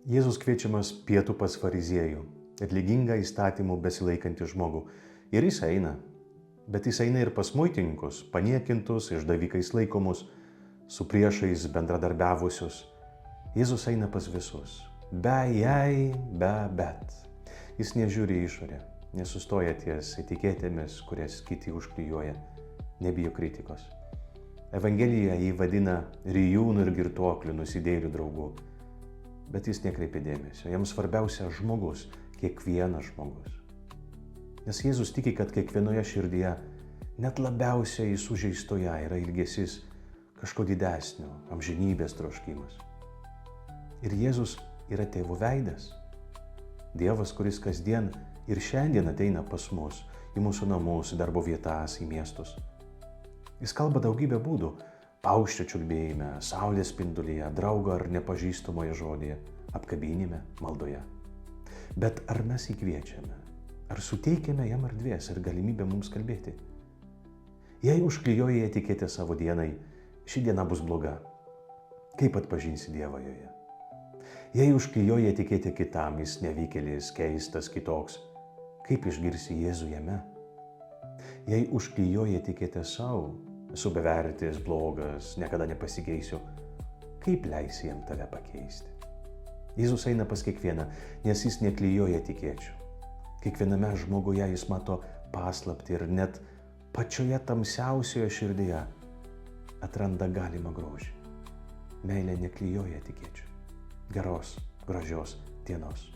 Jėzus kviečiamas pietų pas fariziejų, religingą įstatymų besilaikantį žmogų. Ir jis eina. Bet jis eina ir pas muitininkus, paniekintus, išdavikais laikomus, su priešais bendradarbiavusius. Jėzus eina pas visus. Be jei, be bet. Jis nežiūri į išorę, nesustoja ties etiketėmis, kurias kiti užklijuoja, nebijo kritikos. Evangelija jį vadina rijūnų ir girtuoklių nusidėjėlių draugų. Bet jis nekreipia dėmesio. Jam svarbiausia žmogus, kiekvienas žmogus. Nes Jėzus tiki, kad kiekvienoje širdyje, net labiausiai sužeistoje, yra ilgesys kažko didesnio, amžinybės troškimas. Ir Jėzus yra tėvo veidas. Dievas, kuris kasdien ir šiandien ateina pas mus, į mūsų namus, į darbo vietas, į miestus. Jis kalba daugybę būdų. Paukščio čiulbėjime, saulės spindulyje, draugo ar nepažįstamoje žodėje, apkabinime, maldoje. Bet ar mes jį kviečiame? Ar suteikiame jam erdvės ir galimybę mums kalbėti? Jei užklijuoji etiketę savo dienai, ši diena bus bloga. Kaip atpažinsi Dievą joje? Jei užklijuoji etiketę kitam, jis nevykėlis, keistas, kitoks, kaip išgirsi Jėzų jame? Jei užklijuoji etiketę savo, esu bevertis, blogas, niekada nepasikeisiu, kaip leisi jam tave pakeisti? Jėzus eina pas kiekvieną, nes jis neklijuoja etikečių. Kiekviename žmoguje jis mato paslaptį ir net pačioje tamsiausioje širdyje atranda galimą grožį. Meilė neklijuoja etikečių. Geros, gražios dienos.